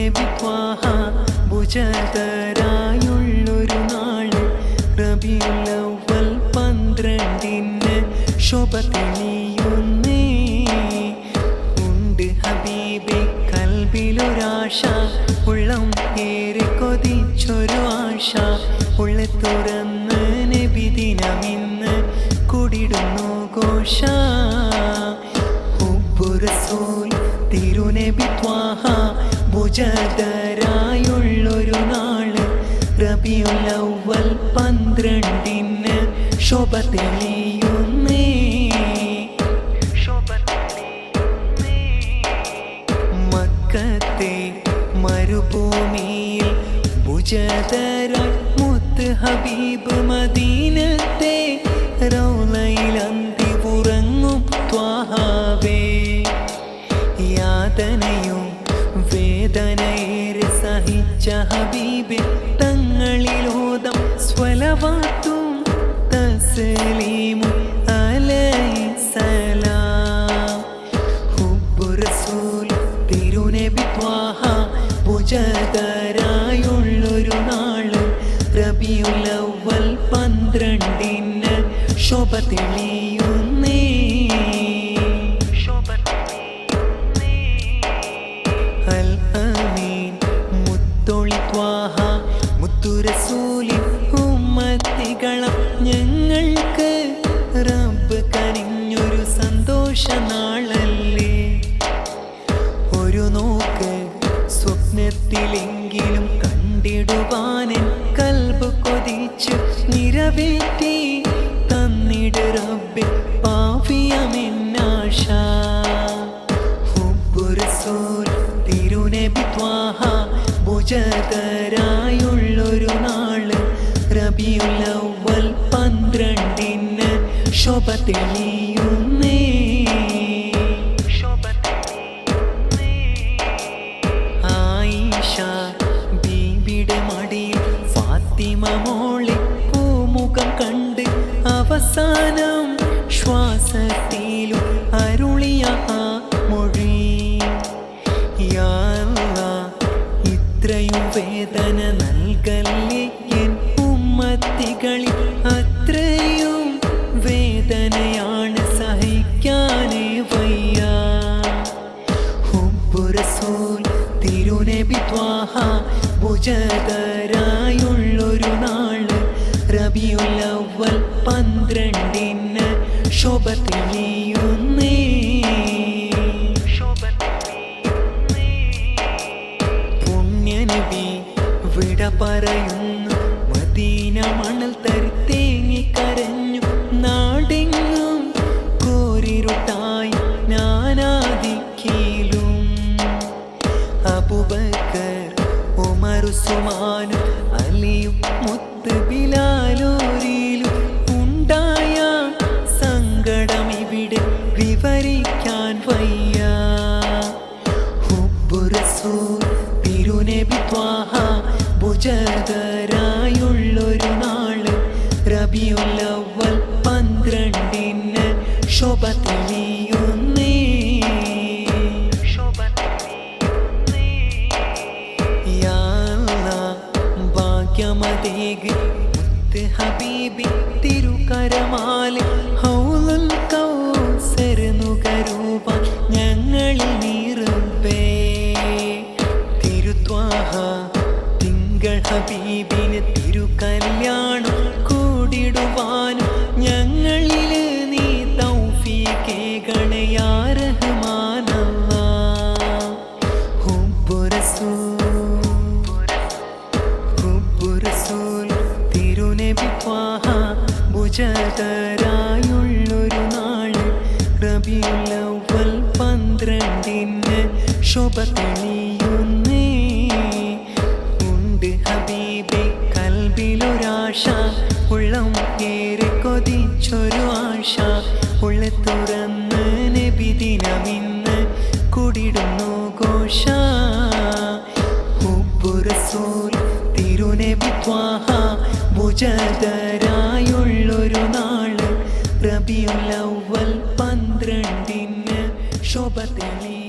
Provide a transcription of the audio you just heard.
തിരുനബി ത്വാഹ ഭുജതരായുള്ളൊരു നാള് റബീഉൽ അവ്വൽ 12 ശോഭ തെളിയുന്നേ. ഉണ്ട് ഹബീബേ കൽബിലൊരാശ, ഉള്ളം ഏറെ കൊതിച്ചൊരു ആശ. ഉള്ള തുറന്ന് നബി ദിനമിന്ന് കൂടിടുന്നു ഘോഷ. റസൂൽ തിരുനബി ത്വാഹ ഭുജതരായുള്ളൊരു നാള് റബീഉൽ അവ്വൽ 12 ശോഭ തെളിയുന്നേ. മക്കത്തെ മരുഭൂമിയിൽ ഭുജതരായി മുത്ത് ഹബീബ് മദീനത്തെ റൗളയിൽ അന്തി ഉറങ്ങും ത്വാഹാവേ. യാതനയും വേദനയേറെ സഹിച്ച ഹബീബേ തങ്ങളിലോദം സ്വലവാത്തും തസ്ലീമും അലൈഹിസ്സലാം. ഹുബ്ബു റസൂൽ തിരുനബി ത്വാഹ ഭുജതരായുള്ളൊരു നാള് റബീഉൽ അവ്വൽ 12 ശോഭ തെളിയുന്നേ. മുത്തുറസൂലിൻ ഉമ്മത്തികളം ഞങ്ങൾക്ക് റബ്ബ് കനിഞ്ഞൊരു സന്തോഷ നാളല്ലേ. ഒരു നോക്ക് സ്വപ്നത്തിലെങ്കിലും കണ്ടിടുവാനൻ കൽബ് കൊതിച്ച് നിറവേറ്റി തന്നിട് റബ്ബേ പാപിയമെന്നാശ. ഹുബ്ബു റസൂൽ തിരുനബി ത്വാഹ ഭുജതരായുള്ളൊരു നാള് റബീഉൽ അവ്വൽ 12 ശോഭ തെളിയുന്നേ. ആയിഷ ബീബിയുടെ മടിയിൽ ഫാത്തിമ മോളെ പൂമുഖം കണ്ട് അവസാനം ശ്വാസത്തിലും അരുളിയ ആ മൊഴി. യാ ഇത്രയും വേദന നൽകല്ലേ എൻ ഉമ്മത്തികളിൽ, അത്രയും വേദനയാണ് സഹിക്കാനേ വയ്യ. ഹുബ്ബു റസൂൽ തിരുനബി ത്വാഹ ഭുജതരായുള്ളൊരു നാള് റബീഉൽ അവ്വൽ 12 ശോഭ തെളിയുന്നേ. പുണ്യനബി വിട പറയുന്നു മദീന മണൽ തരിത്തേങ്ങി കരഞ്ഞു. നാടെങ്ങും കോരിരുട്ടായി നാനാദിക്കിലും അബൂബക്കർ ഉമർ ഉസ്മാൻ അലിയും മുത്ത് ബിലാലോരിലും ഉണ്ടായ സങ്കടം ഇവിടെ വിവരിക്കാൻ വയ്യ. ഹുബ്ബു റസൂൽ തിരുനബി ത്വാഹ ഭുജതരായുള്ളൊരു നാള് റബീഉൽ അവ്വൽ 12 ശോഭ തെളിയുന്നേ. യാ അല്ലാഹ് ഭാഗ്യമതേക് മുത്ത് ഹബീബി തിരുകരമാലെ ഹൗലുൽ കൗസർ നുകരുവാൻ ഞങ്ങളിൽ നീറുമ്പേ. തിരുത്വാഹ തിങ്കൾ ഹബീബിന് തിരുകല്യാണം കൂടിടുവാനും ഞങ്ങളില് നീ തൗഫീഖേകണേ യാ റഹ്മാനല്ലാഹ്. ഹുബ്ബു റസൂൽ തിരുനബി ത്വാഹ ഭുജതരായുള്ളൊരു നാള് റബീഉൽ അവ്വൽ 12 ശോഭ തെളിയുന്നേ. ഉണ്ട് ഹബീബേ കൽബിലൊരാശ, ഉള്ളം ഏറെ കൊതിച്ചൊരു ആശ. ഉള്ള തുറന്ന് നബി ദിനമിന്ന് കൂടിടുന്നു ഘോഷ. ഹുബ്ബു റസൂൽ തിരുനബി ത്വാഹ ഭുജതരായുള്ളൊരു നാള് റബീഉൽ അവ്വൽ 12 ശോഭ തെളിയുന്നേ.